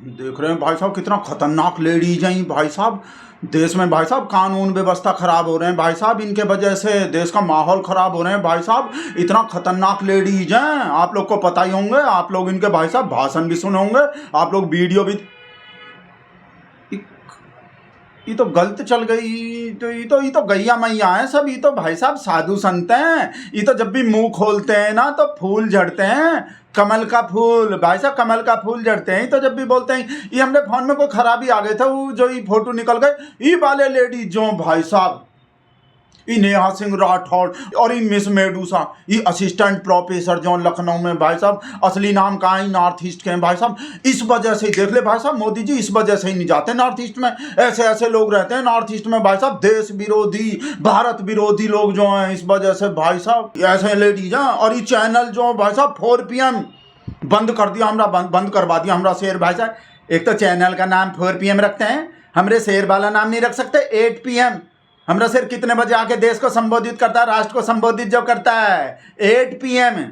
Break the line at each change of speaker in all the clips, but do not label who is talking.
देख रहे हैं भाई साहब कितना खतरनाक लेडीज हैं भाई साहब। देश में भाई साहब कानून व्यवस्था खराब हो रहे हैं भाई साहब, इनके वजह से देश का माहौल खराब हो रहे हैं भाई साहब। इतना खतरनाक लेडीज हैं, आप लोग को पता ही होंगे, आप लोग इनके भाई साहब भाषण भी सुने होंगे, आप लोग वीडियो भी। ये तो गलत चल गई, तो ये तो गैया मैया है सब। ये तो भाई साहब साधु संत हैं। ये तो जब भी मुंह खोलते हैं ना तो फूल झड़ते हैं, कमल का फूल भाई साहब, कमल का फूल झड़ते हैं। तो जब भी बोलते हैं ये हमने फोन में कोई खराबी आ गई था, वो जो ये फोटो निकल गए, ये वाले लेडी जो भाई साहब, ये नेहा सिंह राठौड़ और ये मिस मेडूसा, ये असिस्टेंट प्रोफेसर जो लखनऊ में भाई साहब, असली नाम कहाँ है, नॉर्थ ईस्ट के हैं भाई साहब। इस वजह से ही देख ले भाई साहब, मोदी जी इस वजह से ही नहीं जाते नॉर्थ ईस्ट में। ऐसे ऐसे लोग रहते हैं नॉर्थ ईस्ट में भाई साहब, देश विरोधी, भारत विरोधी लोग जो हैं, इस वजह से भाई साहब ऐसे लेडीज हैं। और ये चैनल जो भाई साहब 4 PM बंद कर दिया, हमरा बंद करवा दिया हमरा शेर भाई साहब। एक तो चैनल का नाम 4 PM रखते हैं, हमरे शेर वाला नाम नहीं रख सकते 8 PM। हमरा सिर कितने बजे आके देश को संबोधित करता है, राष्ट्र को संबोधित जो करता है 8 PM।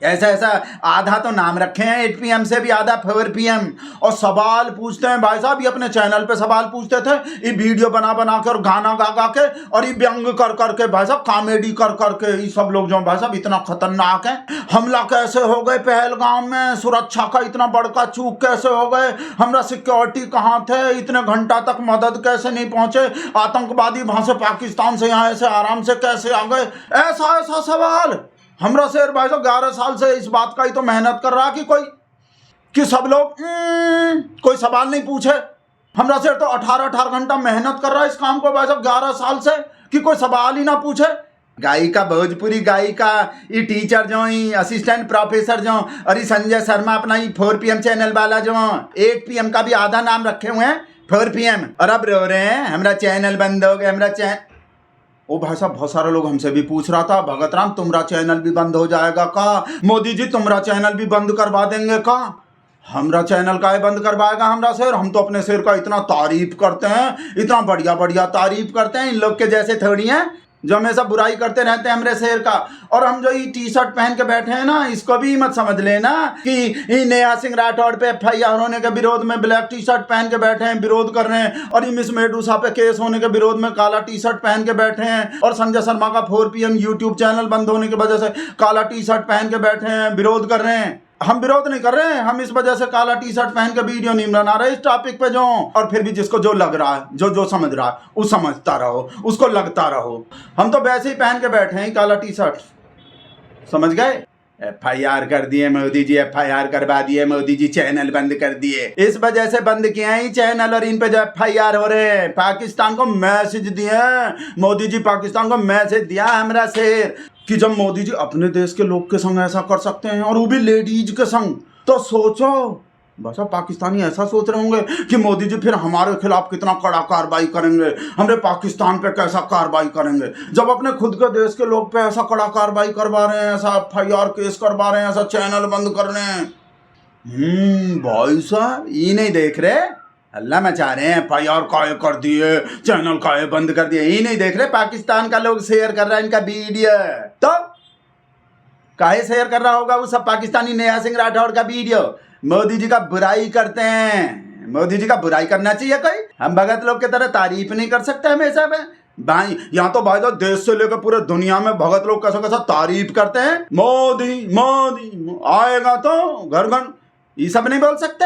ऐसा ऐसा आधा तो नाम रखे हैं 8 PM से भी आधा 4 PM। और सवाल पूछते हैं भाई साहब, ये अपने चैनल पे सवाल पूछते थे, ये वीडियो बना बना के और गाना गा गा के और ये व्यंग कर करके भाई साहब, कॉमेडी कर करके, ये सब लोग जो भाई साहब इतना खतरनाक है। हमला कैसे हो गए पहलगाम में, सुरक्षा का इतना बड़का चूक कैसे हो गए, हमरा सिक्योरिटी कहाँ थे, इतने घंटा तक मदद कैसे नहीं पहुंचे, आतंकवादी वहां से पाकिस्तान से यहाँ ऐसे आराम से कैसे आ गए। ऐसा ऐसा सवाल हमरा शेर भाई साहब 11 साल से इस बात का ही तो मेहनत कर रहा कि सब लोग कोई सवाल नहीं पूछे। हमरा शेर तो 18 घंटा मेहनत कर रहा है इस काम को भाई साहब 11 साल से, कि कोई सवाल ही ना पूछे। गायिका, भोजपुरी गायिका, ये टीचर जो, ये असिस्टेंट प्रोफेसर जो, और ये संजय शर्मा अपना ये 4 PM चैनल वाला जो 8 PM का भी आधा नाम रखे हुए हैं 4 PM, और अब रो रहे हैं हमारा चैनल बंद हो गया, हमारा चैनल। ओ भाई साहब बहुत सारे लोग हमसे भी पूछ रहा था, भगत राम तुम्हारा चैनल भी बंद हो जाएगा का, मोदी जी तुम्हारा चैनल भी बंद करवा देंगे का। हमरा चैनल का बंद करवाएगा हमरा शेर? हम तो अपने शेर का इतना तारीफ करते हैं, इतना बढ़िया बढ़िया तारीफ करते हैं। इन लोग के जैसे थोड़ी हैं जो हमेशा बुराई करते रहते हैं हमरे शेर का। और हम जो ये टी-शर्ट पहन के बैठे हैं ना, इसको भी मत समझ लेना कि नेहा सिंह राठौड़ पे FIR होने के विरोध में ब्लैक टी-शर्ट पहन के बैठे हैं, विरोध कर रहे हैं। और ये मिस मेडूसा पे केस होने के विरोध में काला टी-शर्ट पहन के बैठे हैं। और संजय शर्मा का 4 PM यूट्यूब चैनल बंद होने की वजह से काला टी-शर्ट पहन के बैठे हैं, विरोध कर रहे हैं। हम विरोध नहीं कर रहे हैं, हम इस वजह से काला टी-शर्ट पहन के वीडियो नहीं बना रहे इस टॉपिक पे जो। और फिर भी जिसको जो लग रहा है, जो समझ रहा है, वो समझता रहो, उसको लगता रहो। हम तो वैसे ही पहन के बैठे हैं काला टी-शर्ट, समझ गए। FIR कर दिए मोदी जी, FIR करवा दिए मोदी जी, चैनल बंद कर दिए। इस वजह से बंद किए हैं चैनल, और इन पे जो FIR हो रहे हैं। पाकिस्तान को मैसेज दिए मोदी जी, पाकिस्तान को मैसेज दिया हमरा शेर कि जब मोदी जी अपने देश के लोग के संग ऐसा कर सकते हैं, और वो भी लेडीज के संग, तो सोचो बस पाकिस्तानी ऐसा सोच रहे होंगे कि मोदी जी फिर हमारे खिलाफ कितना कड़ा कार्रवाई करेंगे, हमरे पाकिस्तान पे कैसा कार्रवाई करेंगे, जब अपने खुद के देश के लोग पे ऐसा कड़ा कार्रवाई करवा रहे हैं, ऐसा FIR केस करवा रहे हैं, ऐसा चैनल बंद कर रहे हैं। भाई साहब ये नहीं देख रहे, अल्लाह मचा रहे हैं, FIR काहे कर दिए, चैनल काहे बंद कर दिए, ये नहीं देख रहे पाकिस्तान का लोग शेयर कर रहा है इनका वीडियो। तो काहे शेयर कर रहा होगा वो सब पाकिस्तानी नेहा सिंह राठौड़ का वीडियो? मोदी जी का बुराई करते हैं। मोदी जी का बुराई करना चाहिए कोई? हम भगत लोग की तरह तारीफ नहीं कर सकते हमेशा में भाई। यहाँ तो भाई देश से लेकर पूरे दुनिया में भगत लोग कैसा कैसा तारीफ करते हैं, मोदी मोदी आएगा तो घर घर, ये सब नहीं बोल सकते।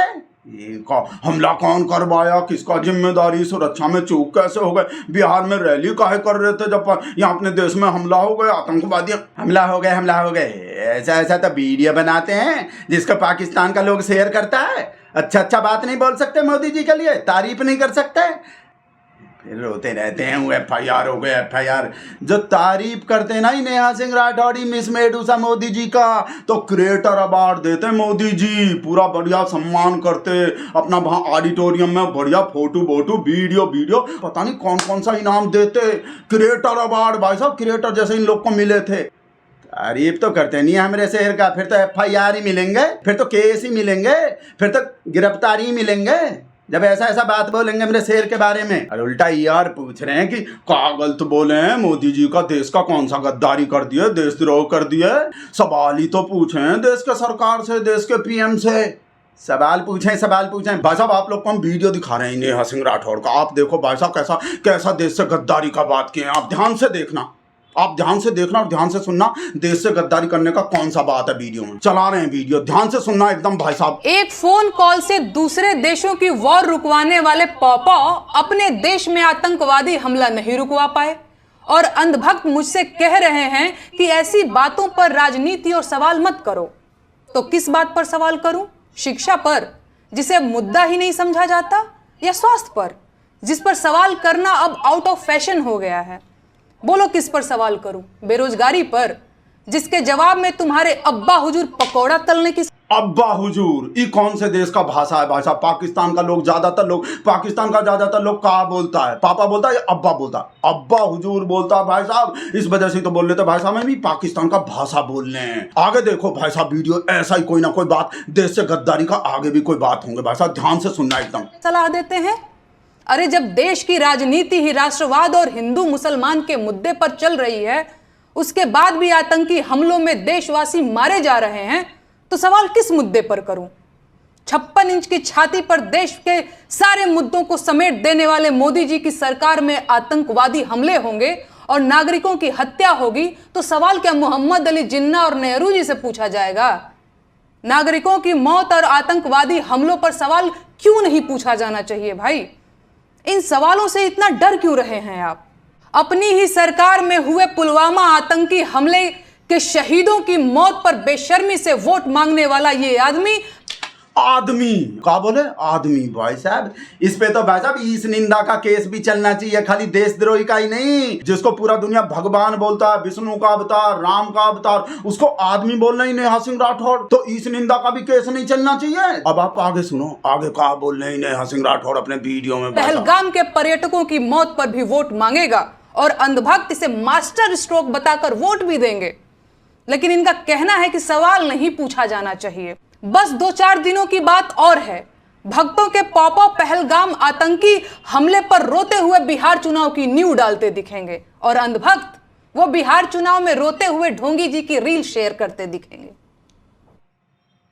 हमला कौन करवाया, किसका जिम्मेदारी, सुरक्षा में चूक कैसे हो गए, बिहार में रैली काहे कर रहे थे जब यहाँ अपने देश में हमला हो गए, आतंकवादी हमला हो गए। ऐसा ऐसा तो वीडियो बनाते हैं जिसको पाकिस्तान का लोग शेयर करता है। अच्छा बात नहीं बोल सकते मोदी जी के लिए, तारीफ नहीं कर सकते, फिर रोते रहते हैं FIR हो गए FIR। जो तारीफ करते हैं ना नेहा सिंह राठौड़, मिस मेडूसा मोदी जी का, तो क्रिएटर अवार्ड देते हैं मोदी जी, पूरा बढ़िया सम्मान करते, अपना वहाँ ऑडिटोरियम में बढ़िया फोटो वीडियो पता नहीं कौन कौन सा इनाम देते। क्रिएटर अवार्ड भाई साहब, क्रिएटर जैसे इन लोग को मिले थे। तारीफ तो करते नहीं हमारे शहर का, फिर तो FIR ही मिलेंगे, फिर तो केस ही मिलेंगे, फिर तो गिरफ्तारी ही मिलेंगे जब ऐसा ऐसा बात बोलेंगे मेरे शेर के बारे में। और उल्टा यार पूछ रहे हैं कि क्या गलत बोले हैं मोदी जी का, देश का कौन सा गद्दारी कर दिए, देशद्रोह कर दिए। सवाल ही तो पूछे हैं देश के सरकार से, देश के PM से। सवाल पूछें भाई साहब। आप लोग को हम वीडियो दिखा रहे हैं नेहा सिंह राठौड़ का। आप देखो भाई साहब कैसा कैसा देश से गद्दारी का बात किए हैं। आप ध्यान से देखना और ध्यान से सुनना। देश से गद्दारी करने का कौन सा बात है वीडियो में चला रहे हैं। वीडियो ध्यान से सुनना एकदम भाई साहब।
एक फोन कॉल से दूसरे देशों की वॉर रुकवाने वाले पॉपा अपने देश में आतंकवादी हमला नहीं रुकवा पाए और अंधभक्त मुझसे कह रहे हैं कि ऐसी बातों पर राजनीति और सवाल मत करो। तो किस बात पर सवाल करूं? शिक्षा पर, जिसे मुद्दा ही नहीं समझा जाता, या स्वास्थ्य पर, जिस पर सवाल करना अब आउट ऑफ फैशन हो गया है? बोलो किस पर सवाल करूं? बेरोजगारी पर, जिसके जवाब में तुम्हारे अब्बा हुजूर पकौड़ा तलने की।
अब्बा हुजूर ये कौन से देश का भाषा है भाई साहब? पाकिस्तान का लोग ज्यादातर लोग कहा बोलता है? पापा बोलता है या अब्बा बोलता है? अब्बा हुजूर बोलता है भाई साहब। इस वजह से तो बोल लेते भाई साहब, मैं भी पाकिस्तान का भाषा बोल रहे हैं। आगे देखो भाई साहब वीडियो, ऐसा ही कोई ना कोई बात देश से गद्दारी का आगे भी कोई बात होंगे भाई साहब। ध्यान से सुनना एकदम।
सलाह देते हैं। अरे जब देश की राजनीति ही राष्ट्रवाद और हिंदू मुसलमान के मुद्दे पर चल रही है, उसके बाद भी आतंकी हमलों में देशवासी मारे जा रहे हैं, तो सवाल किस मुद्दे पर करूं? 56 इंच की छाती पर देश के सारे मुद्दों को समेट देने वाले मोदी जी की सरकार में आतंकवादी हमले होंगे और नागरिकों की हत्या होगी, तो सवाल क्या मोहम्मद अली जिन्ना और नेहरू जी से पूछा जाएगा? नागरिकों की मौत और आतंकवादी हमलों पर सवाल क्यों नहीं पूछा जाना चाहिए भाई? इन सवालों से इतना डर क्यों रहे हैं आप? अपनी ही सरकार में हुए पुलवामा आतंकी हमले के शहीदों की मौत पर बेशर्मी से वोट मांगने वाला ये आदमी
क्या बोले? आदमी भाई साहब। इस पे तो भाई साहब इस निंदा का केस भी चलना चाहिए, खाली देशद्रोही का ही नहीं। जिसको पूरा दुनिया भगवान बोलता है, विष्णु का अवतार, राम का अवतार, उसको आदमी बोलना ही नेहा सिंह राठौड़, तो इस निंदा का भी केस नहीं चलना चाहिए। अब आप आगे सुनो, आगे क्या बोल रहे हैं नेहा सिंह राठौड़ अपने वीडियो में।
पहलगाम के पर्यटकों की मौत पर भी वोट मांगेगा और अंधभक्त इसे मास्टर स्ट्रोक बताकर वोट भी देंगे, लेकिन इनका कहना है कि सवाल नहीं पूछा जाना चाहिए। बस 2-4 दिनों की बात और है, भक्तों के पॉपा पहलगाम आतंकी हमले पर रोते हुए बिहार चुनाव की नींव डालते दिखेंगे और अंधभक्त वो बिहार चुनाव में रोते हुए ढोंगी जी की रील शेयर करते दिखेंगे।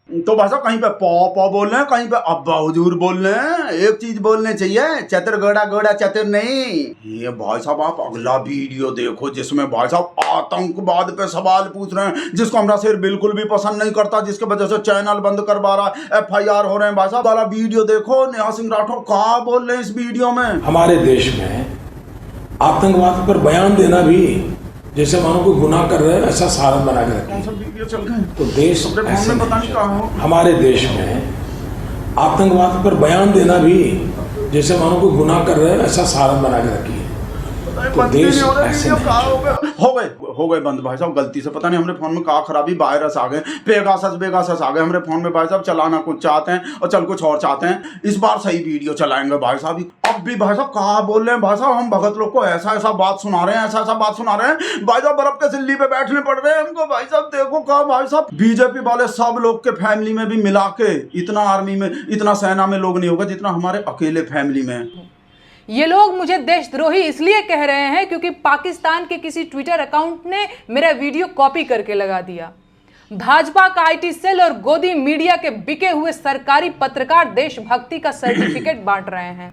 तो भाई साहब कहीं पे पॉ बोल रहे हैं, कहीं पे अब्बा हुजूर बोल रहे हैं। एक चीज बोलने चाहिए, चतुर गोड़ा चतुर नहीं। ये भाई साहब आप अगला वीडियो देखो जिसमें भाई साहब आतंकवाद पे सवाल पूछ रहे हैं, जिसको हमारा शेर बिल्कुल भी पसंद नहीं करता, जिसके वजह से चैनल बंद करवा रहा है, FIR हो रहे हैं। भाई साहब वाला वीडियो देखो, नेहा सिंह राठौड़ क्या बोल रहे हैं इस वीडियो में।
हमारे देश में आतंकवाद पर बयान देना भी जैसे मानो कोई गुनाह कर रहे हैं, ऐसा साधन बना के रखें। तो देश ऐसे हमारे देश में आतंकवाद पर बयान देना भी जैसे मानो कोई गुनाह कर रहे हैं, ऐसा साधन बना के रखिए। तो देश ऐसे
हो गए बंद भाई साहब। गलती से पता नहीं हमारे फोन में कहा खराबी, वायरस आ गए, पेगासस आ गए हमारे फोन में भाई साहब। चलाना कुछ चाहते हैं और चल कुछ और चाहते हैं। इस बार सही वीडियो चलाएंगे भाई साहब। अब भी भाई साहब कहा बोल रहे हैं भाई साहब, हम भगत लोग को ऐसा बात सुना रहे हैं, ऐसा बात सुना रहे हैं भाई साहब। बर्फ के सिल्ली पे बैठने पड़ रहे हैं हमको भाई साहब। देखो कहा भाई साहब, बीजेपी वाले सब लोग के फैमिली में भी मिला के इतना आर्मी में, इतना सेना में लोग नहीं होगा जितना हमारे अकेले फैमिली में।
ये लोग मुझे देशद्रोही इसलिए कह रहे हैं क्योंकि पाकिस्तान के किसी ट्विटर अकाउंट ने मेरा वीडियो कॉपी करके लगा दिया। भाजपा का IT सेल और गोदी मीडिया के बिके हुए सरकारी पत्रकार देशभक्ति का सर्टिफिकेट बांट रहे हैं।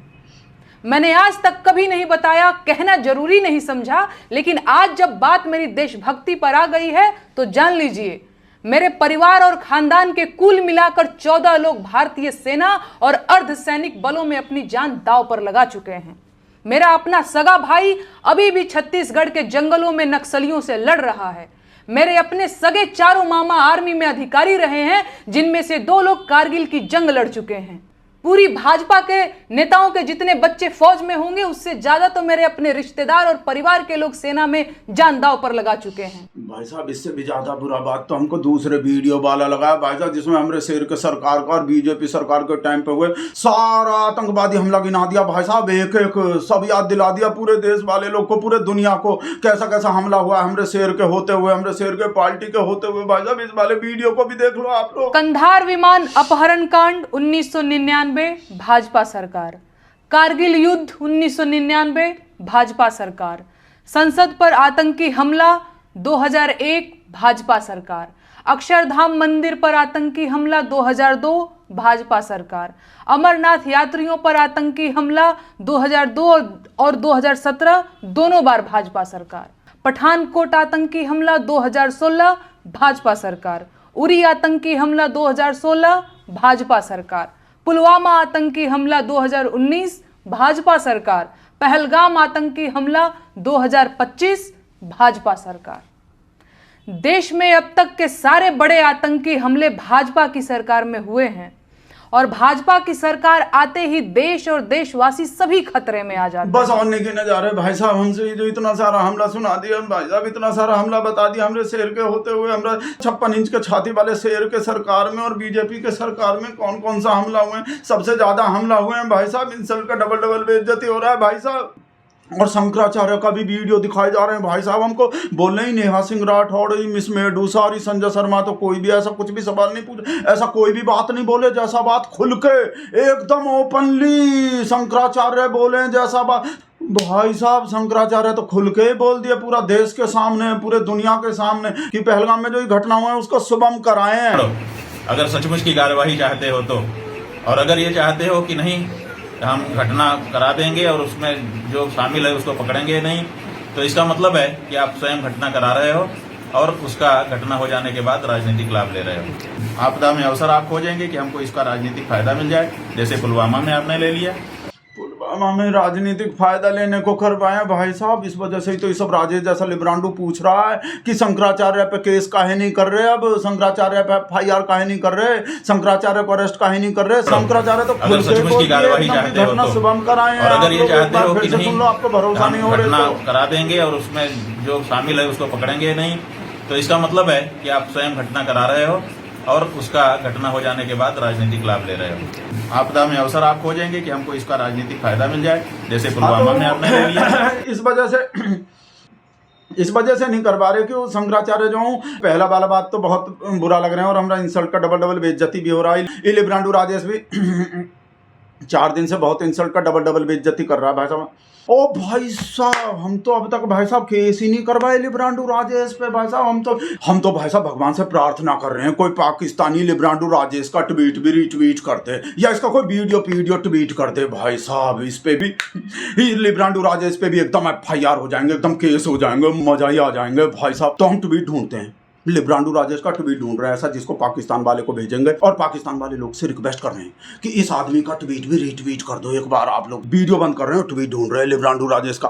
मैंने आज तक कभी नहीं बताया, कहना जरूरी नहीं समझा, लेकिन आज जब बात मेरी देशभक्ति पर आ गई है तो जान लीजिए, मेरे परिवार और खानदान के कुल मिलाकर 14 लोग भारतीय सेना और अर्धसैनिक बलों में अपनी जान दांव पर लगा चुके हैं। मेरा अपना सगा भाई अभी भी छत्तीसगढ़ के जंगलों में नक्सलियों से लड़ रहा है। मेरे अपने सगे 4 मामा आर्मी में अधिकारी रहे हैं, जिनमें से 2 लोग कारगिल की जंग लड़ चुके हैं। पूरी भाजपा के नेताओं के जितने बच्चे फौज में होंगे, उससे ज्यादा तो मेरे अपने रिश्तेदार और परिवार के लोग सेना में जान दांव पर लगा चुके हैं।
भाई साहब इससे भी ज्यादा बुरा बात तो हमको दूसरे वीडियो वाला लगा भाई साहब, जिसमें हमारे शेर के सरकार का और बीजेपी सरकार के टाइम पे हुए सारा आतंकवादी हमला गिना दिया भाई साहब। एक सब याद दिला दिया पूरे देश वाले लोग को, पूरे दुनिया को, कैसा कैसा हमला हुआ हमारे शेर के होते हुए, हमारे शेर के पार्टी के होते हुए। भाई साहब इस वाले वीडियो को भी देख लो आप लोग।
कंधार विमान अपहरण कांड 1999 भाजपा सरकार, कारगिल युद्ध 1999 भाजपा सरकार, संसद पर आतंकी हमला 2001 भाजपा सरकार, अक्षरधाम मंदिर पर आतंकी हमला 2002 भाजपा सरकार। अमरनाथ यात्रियों पर आतंकी हमला 2002 और 2017 दोनों बार भाजपा सरकार। पठानकोट आतंकी हमला 2016 भाजपा सरकार। उरी आतंकी हमला 2016 भाजपा सरकार। पुलवामा आतंकी हमला 2019 भाजपा सरकार। पहलगाम आतंकी हमला 2025 भाजपा सरकार। देश में अब तक के सारे बड़े आतंकी हमले भाजपा की सरकार में हुए हैं और भाजपा की सरकार आते ही देश और देशवासी सभी खतरे में आ जाते हैं।
बस और नहीं गिने जा रहे भाई साहब हमसे जो इतना सारा हमला सुना दिया भाई साहब, इतना सारा हमला बता दिया हमरे शेर के होते हुए। हमरा 56 इंच के छाती वाले शेर के सरकार में और बीजेपी के सरकार में कौन कौन सा हमला हुए हैं? सबसे ज्यादा हमला हुए हैं भाई साहब, इंसल्ट का डबल बेइज्जती हो रहा है भाई साहब। और शंकराचार्य का भी वीडियो दिखाए जा रहे हैं भाई साहब। हमको बोलने ही नेहा सिंह राठौड़, मिस मेडूसा और संजय शर्मा तो कोई भी ऐसा कुछ भी सवाल नहीं पूछे, ऐसा कोई भी बात नहीं बोले जैसा बात खुल के एकदम ओपनली शंकराचार्य बोले जैसा बात। भाई साहब शंकराचार्य तो खुल के ही बोल दिया पूरा देश के सामने, पूरे दुनिया के सामने कि पहलगाम में जो घटना हुआ है उसको सुबह कराएं।
अगर सचमुच की कार्यवाही चाहते हो तो, और अगर ये चाहते हो कि नहीं हम घटना करा देंगे और उसमें जो शामिल है उसको पकड़ेंगे नहीं, तो इसका मतलब है कि आप स्वयं घटना करा रहे हो और उसका घटना हो जाने के बाद राजनीतिक लाभ ले रहे हो। आपदा में अवसर आप खोजेंगे कि हमको इसका राजनीतिक फायदा मिल जाए, जैसे पुलवामा में आपने ले लिया।
पुलवामा में राजनीतिक फायदा लेने को करवाया भाई साहब, इस वजह से ही तो ये सब राजेश जैसा लिब्रांडो पूछ रहा है कि शंकराचार्य पे केस काहे नहीं कर रहे, अब शंकराचार्य पे FIR काहे नहीं कर रहे, शंकराचार्य को अरेस्ट काहे नहीं कर रहे। शंकराचार्य तो
अगर सचमुच की कार्यवाही चाहते हो तो,
शुभम कराएं।
और अगर ये चाहते हो कि नहीं
आपको भरोसा नहीं हो
घटना
रहा
करा देंगे और उसमें जो शामिल है उसको पकड़ेंगे नहीं, तो इसका मतलब है कि आप स्वयं घटना करा रहे हो और उसका घटना हो जाने के बाद राजनीतिक लाभ ले रहे हो। आपदा में अवसर आप खोजेंगे कि हमको इसका राजनीतिक फायदा मिल जाए, जैसे पुलवामा में आपने ले लिया।
इस वजह से नहीं करवा रहे कि शंकराचार्य जो हूँ, पहला वाला बात तो बहुत बुरा लग रहा है और हमारा इंसल्ट का डबल बेइज्जती भी हो रहा है। ये लिब्रांडो राजेश भी 4 दिन से बहुत इंसल्ट का डबल बेइज्जती कर रहा है भाई साहब। ओ भाई साहब हम तो अब तक भाई साहब केस ही नहीं करवाए लिब्रांडो राजेश पे भाई साहब। हम तो भाई साहब भगवान से प्रार्थना कर रहे हैं कोई पाकिस्तानी लिब्रांडो राजेश का ट्वीट भी रीट्वीट करते या इसका कोई वीडियो ट्वीट करते भाई साहब, इस पे भी लिब्रांडो राजेश पे भी एकदम FIR हो जाएंगे, एकदम केस हो जाएंगे, मजा ही आ जाएंगे भाई साहब। तो हम ट्वीट ढूंढते हैं, लिब्रांडो राजेश का ट्वीट ढूंढ रहे हैं ऐसा जिसको पाकिस्तान वाले को भेजेंगे और पाकिस्तान वाले लोग से रिक्वेस्ट कर रहे हैं कि इस आदमी का ट्वीट भी रीट्वीट कर दो एक बार। आप लोग वीडियो बंद कर रहे हो, ट्वीट ढूंढ रहे हैं लिब्रांडो राजेश का।